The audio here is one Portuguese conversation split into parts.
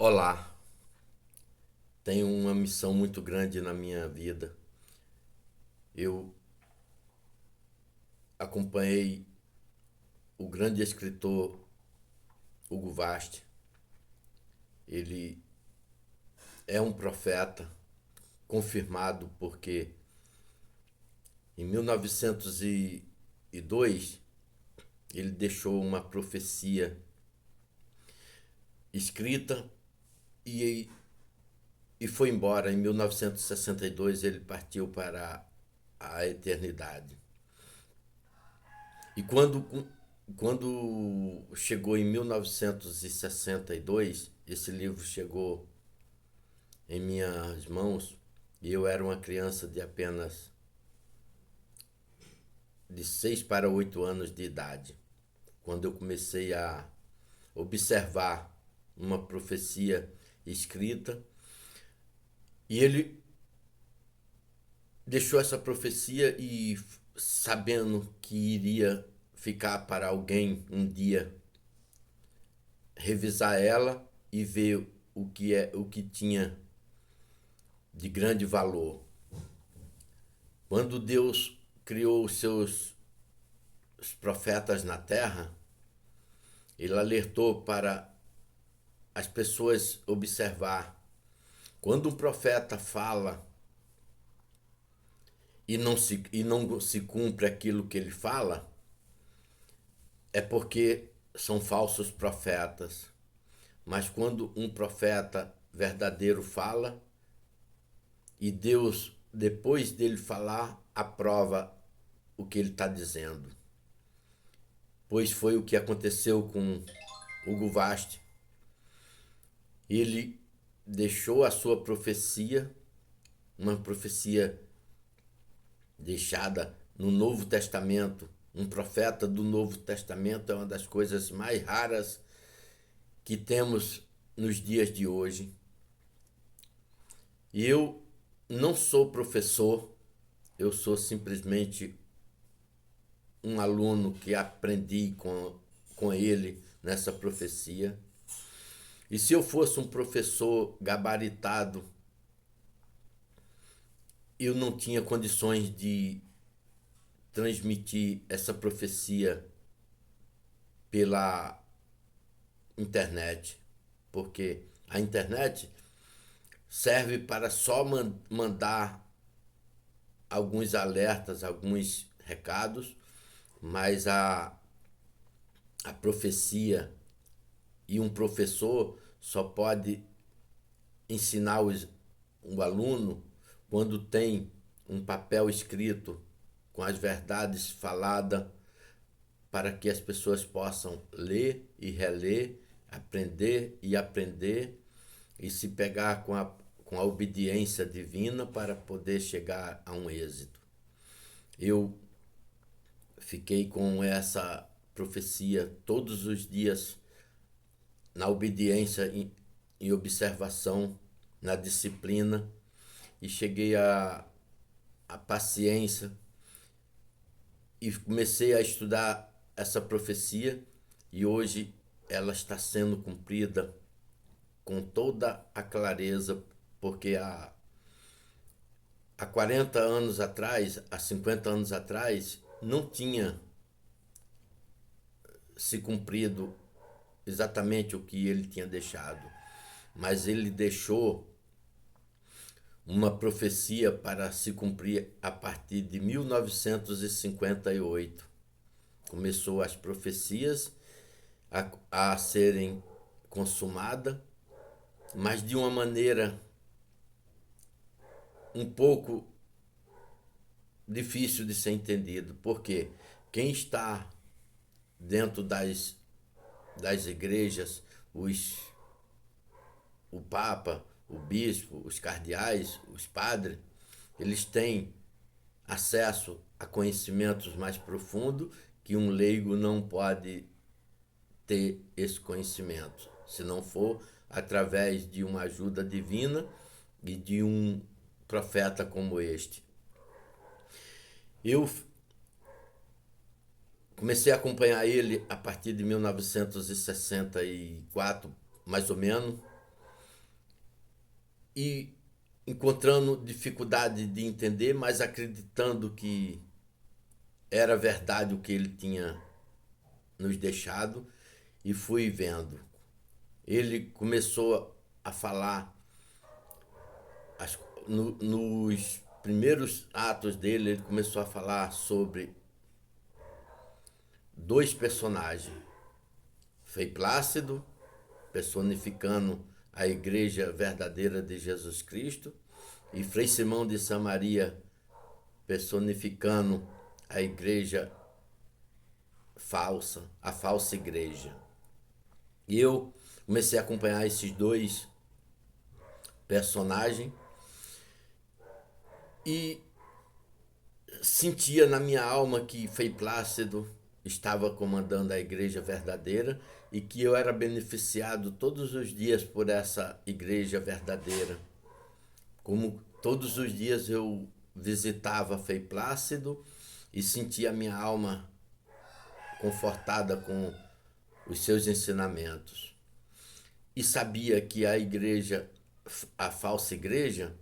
Olá, tenho uma missão muito grande na minha vida. Eu acompanhei o grande escritor Hugo Vast. Ele é um profeta confirmado porque em 1902 ele deixou uma profecia escrita e, e foi embora. Em 1962 ele partiu para a eternidade. E quando chegou em 1962, esse livro chegou em minhas mãos e eu era uma criança de apenas de 6 para 8 anos de idade, quando eu comecei a observar uma profecia escrita e ele deixou essa profecia e sabendo que iria ficar para alguém um dia revisar ela e ver o que tinha de grande valor. Quando Deus criou os seus os profetas na terra, ele alertou para as pessoas observar. Quando um profeta fala e não se cumpre aquilo que ele fala, é porque são falsos profetas. Mas quando um profeta verdadeiro fala, e Deus, depois dele falar, aprova o que ele está dizendo. Pois foi o que aconteceu com Hugo Vast. Ele deixou a sua profecia, uma profecia deixada no Novo Testamento. Um profeta do Novo Testamento é uma das coisas mais raras que temos nos dias de hoje. E eu não sou professor, eu sou simplesmente um aluno que aprendi com ele nessa profecia. E se eu fosse um professor gabaritado, eu não tinha condições de transmitir essa profecia pela internet, porque a internet serve para só mandar alguns alertas, alguns recados, mas a profecia e um professor só pode ensinar o aluno quando tem um papel escrito com as verdades faladas para que as pessoas possam ler e reler, aprender e aprender e se pegar com a obediência divina para poder chegar a um êxito. Eu fiquei com essa profecia todos os dias na obediência e observação, na disciplina, e cheguei a paciência e comecei a estudar essa profecia e hoje ela está sendo cumprida com toda a clareza, porque há 40 anos atrás, há 50 anos atrás, não tinha se cumprido exatamente o que ele tinha deixado, mas ele deixou uma profecia para se cumprir a partir de 1958. Começou as profecias a serem consumadas, mas de uma maneira um pouco difícil de ser entendido, porque quem está dentro das igrejas, o Papa, o Bispo, os cardeais, os padres, eles têm acesso a conhecimentos mais profundos que um leigo não pode ter esse conhecimento, se não for através de uma ajuda divina e de um profeta como este. Eu comecei a acompanhar ele a partir de 1964, mais ou menos, e encontrando dificuldade de entender, mas acreditando que era verdade o que ele tinha nos deixado, e fui vendo. Ele começou a falar, nos primeiros atos dele, ele começou a falar sobre dois personagens. Frei Plácido, personificando a igreja verdadeira de Jesus Cristo, e Frei Simão de Samaria, personificando a igreja falsa, a falsa igreja. E eu comecei a acompanhar esses dois personagens e sentia na minha alma que Frei Plácido estava comandando a igreja verdadeira e que eu era beneficiado todos os dias por essa igreja verdadeira. Como todos os dias eu visitava Frei Plácido e sentia a minha alma confortada com os seus ensinamentos. E sabia que a igreja, a falsa igreja,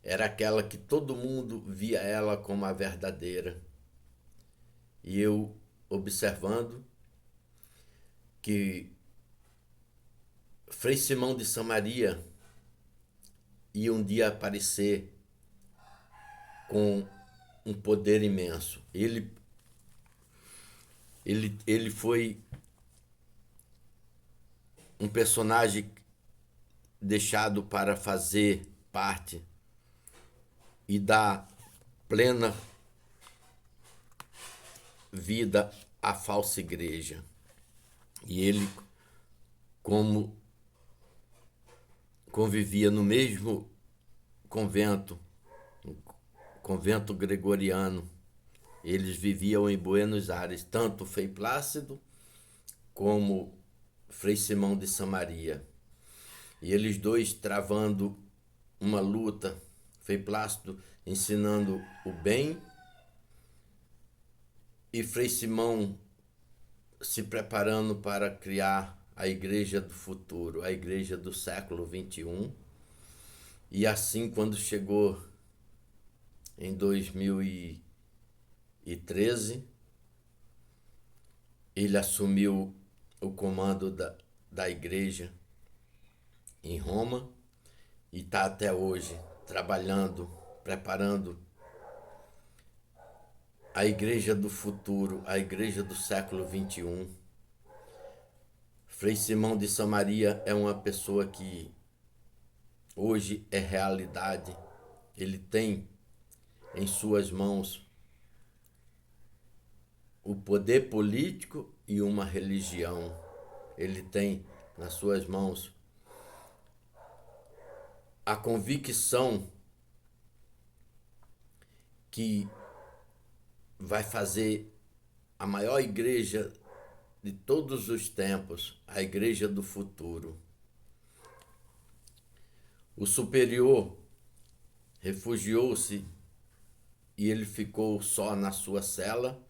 era aquela que todo mundo via ela como a verdadeira. E eu observando que Frei Simão de Samaria ia um dia aparecer com um poder imenso. Ele foi um personagem deixado para fazer parte e dar plena vida à falsa igreja. E ele, como convivia no mesmo convento, convento gregoriano, eles viviam em Buenos Aires, tanto Frei Plácido como Frei Simão de Samaria. E eles dois travando uma luta, Frei Plácido ensinando o bem e Frei Simão se preparando para criar a igreja do futuro, a igreja do século XXI. E assim, quando chegou em 2013, ele assumiu o comando da igreja em Roma e está até hoje trabalhando, preparando a igreja do futuro, a igreja do século XXI. Frei Simão de Samaria é uma pessoa que hoje é realidade. Ele tem em suas mãos o poder político e uma religião. Ele tem nas suas mãos a convicção que vai fazer a maior igreja de todos os tempos, a igreja do futuro. O superior refugiou-se e ele ficou só na sua cela,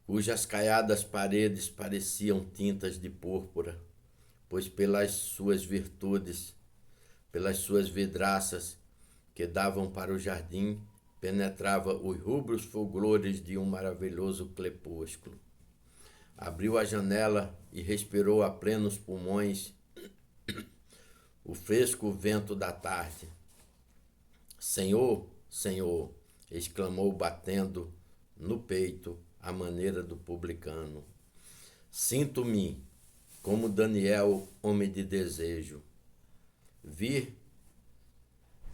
cujas caiadas paredes pareciam tintas de púrpura, pois pelas suas virtudes, pelas suas vidraças que davam para o jardim, penetrava os rubros fulgores de um maravilhoso crepúsculo. Abriu a janela e respirou a plenos pulmões o fresco vento da tarde. Senhor, Senhor, exclamou batendo no peito à maneira do publicano. Sinto-me como Daniel, homem de desejo. Vir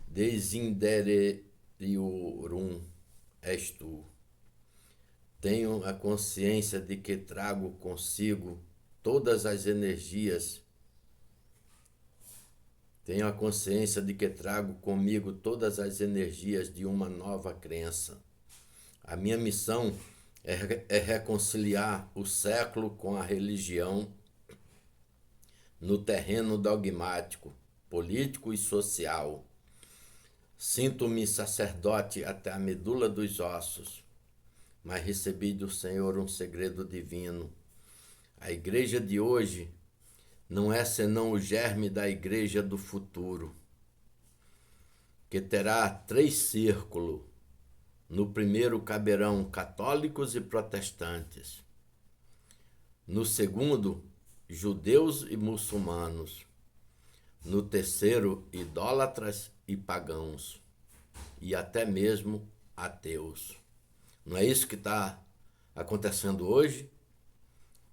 desinderiorum és tu. Tenho a consciência de que trago consigo todas as energias. Tenho a consciência de que trago comigo todas as energias de uma nova crença. A minha missão é reconciliar o século com a religião no terreno dogmático, político e social. Sinto-me sacerdote até a medula dos ossos, mas recebi do Senhor um segredo divino. A igreja de hoje não é senão o germe da igreja do futuro. que terá 3 círculos. No primeiro caberão católicos e protestantes. No segundo, judeus e muçulmanos. No terceiro, idólatras e pagãos. E até mesmo ateus. Não é isso que está acontecendo hoje?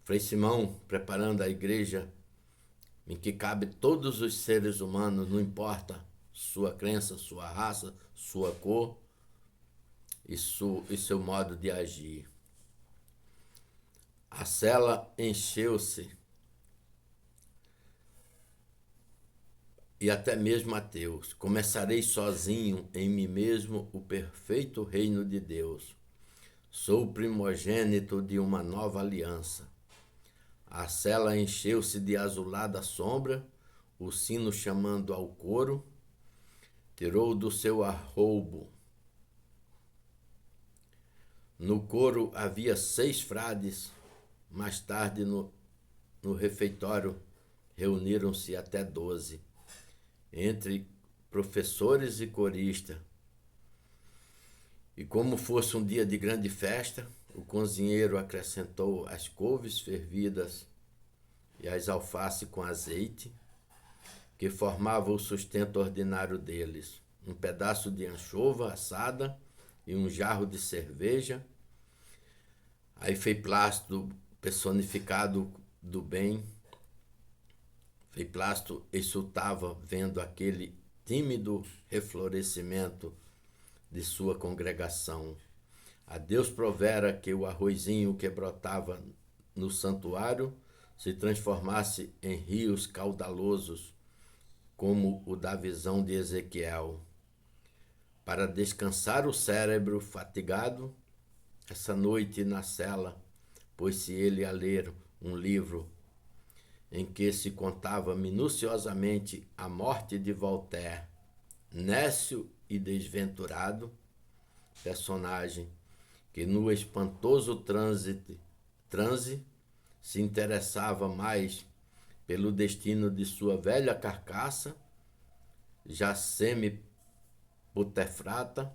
Frei Simão preparando a igreja em que cabe todos os seres humanos, não importa sua crença, sua raça, sua cor e seu modo de agir. A cela encheu-se e até mesmo ateus. Começarei sozinho em mim mesmo o perfeito reino de Deus. Sou o primogênito de uma nova aliança. A cela encheu-se de azulada sombra, o sino chamando ao coro, tirou do seu arroubo. No coro havia 6 frades. Mais tarde, no refeitório, reuniram-se até 12, entre professores e coristas. E como fosse um dia de grande festa, o cozinheiro acrescentou as couves fervidas e as alface com azeite, que formava o sustento ordinário deles, um pedaço de anchova assada e um jarro de cerveja. Aí Feiplásto, personificado do bem, Feiplásto exultava vendo aquele tímido reflorescimento de sua congregação. A Deus provera que o arrozinho que brotava no santuário se transformasse em rios caudalosos, como o da visão de Ezequiel. Para descansar o cérebro fatigado, essa noite na cela, pôs-se ele a ler um livro em que se contava minuciosamente a morte de Voltaire, nécio e desventurado, personagem que no espantoso transe se interessava mais pelo destino de sua velha carcaça, já semi-putefrata,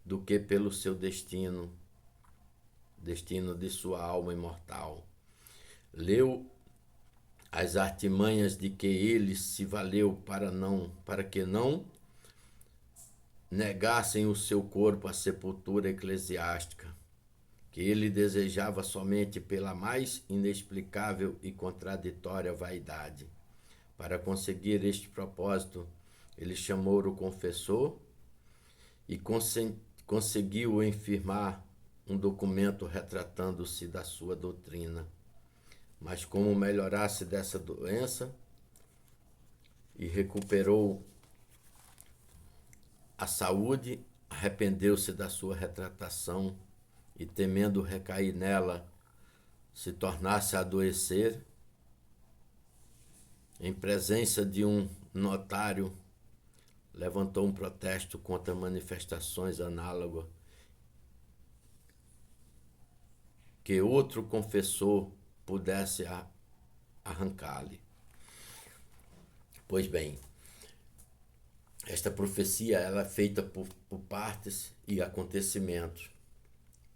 do que pelo seu destino de sua alma imortal. Leu as artimanhas de que ele se valeu para que não negassem o seu corpo à sepultura eclesiástica, que ele desejava somente pela mais inexplicável e contraditória vaidade. Para conseguir este propósito, ele chamou o confessor e conseguiu firmar um documento retratando-se da sua doutrina. Mas como melhorasse dessa doença e recuperou a saúde, arrependeu-se da sua retratação e, temendo recair nela, se tornasse a adoecer, em presença de um notário, levantou um protesto contra manifestações análogas que outro confessor pudesse arrancar-lhe. Pois bem, esta profecia ela é feita por partes e acontecimentos.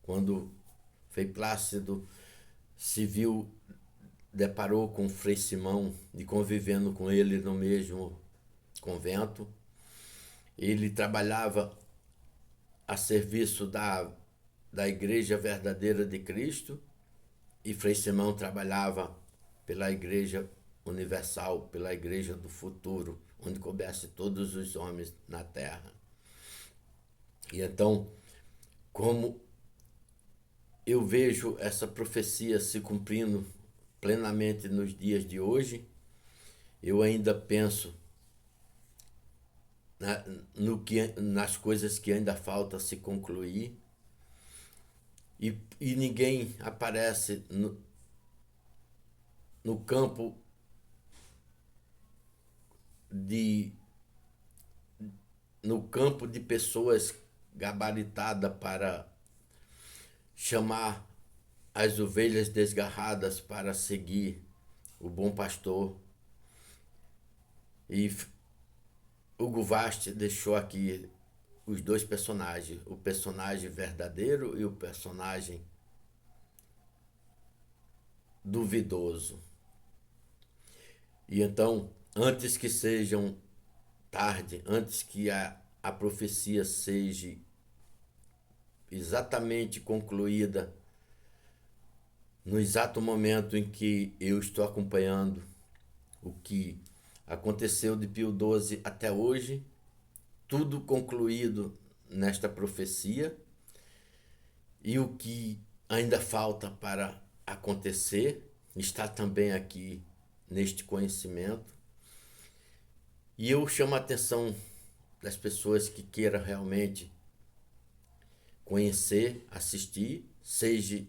Quando Frei Plácido se viu, deparou com Frei Simão e convivendo com ele no mesmo convento, ele trabalhava a serviço da Igreja Verdadeira de Cristo e Frei Simão trabalhava pela Igreja Universal, pela Igreja do Futuro, onde coubesse todos os homens na terra. E então, como eu vejo essa profecia se cumprindo plenamente nos dias de hoje, eu ainda penso nas coisas que ainda falta se concluir, e ninguém aparece no campo de pessoas gabaritadas para chamar as ovelhas desgarradas para seguir o bom pastor. E Hugo Vast deixou aqui os dois personagens, o personagem verdadeiro e o personagem duvidoso. E então, antes que sejam tarde, antes que a profecia seja exatamente concluída, no exato momento em que eu estou acompanhando o que aconteceu de Pio XII até hoje, tudo concluído nesta profecia, e o que ainda falta para acontecer está também aqui neste conhecimento. E eu chamo a atenção das pessoas que queiram realmente conhecer, assistir, seja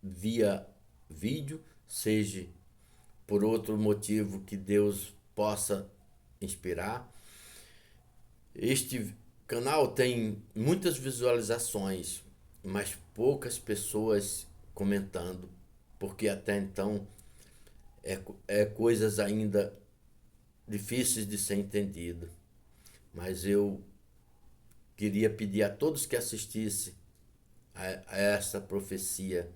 via vídeo, seja por outro motivo que Deus possa inspirar. Este canal tem muitas visualizações, mas poucas pessoas comentando, porque até então é coisas ainda difíceis de ser entendido. Mas eu queria pedir a todos que assistissem a essa profecia,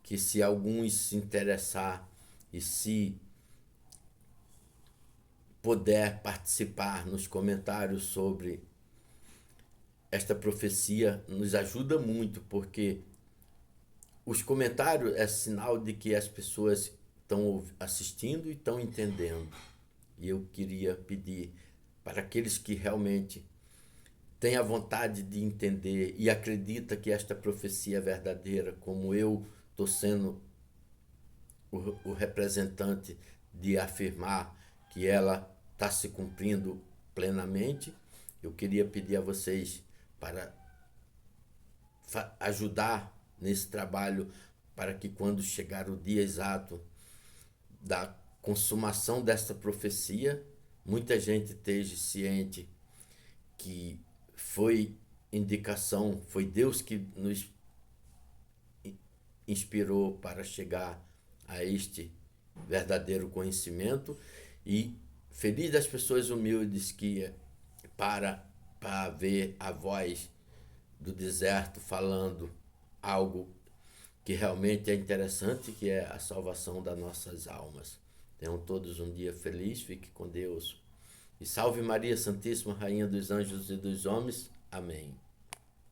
que se alguns se interessar e se puder participar nos comentários sobre esta profecia, nos ajuda muito, porque os comentários é sinal de que as pessoas estão assistindo e estão entendendo. E eu queria pedir para aqueles que realmente têm a vontade de entender e acredita que esta profecia é verdadeira, como eu estou sendo o representante de afirmar que ela está se cumprindo plenamente, eu queria pedir a vocês para ajudar nesse trabalho, para que quando chegar o dia exato da consumação desta profecia, muita gente esteja ciente que foi indicação, foi Deus que nos inspirou para chegar a este verdadeiro conhecimento, e feliz das pessoas humildes que para ver a voz do deserto falando algo que realmente é interessante, que é a salvação das nossas almas. Tenham todos um dia feliz, fique com Deus. E salve Maria Santíssima, Rainha dos Anjos e dos Homens. Amém.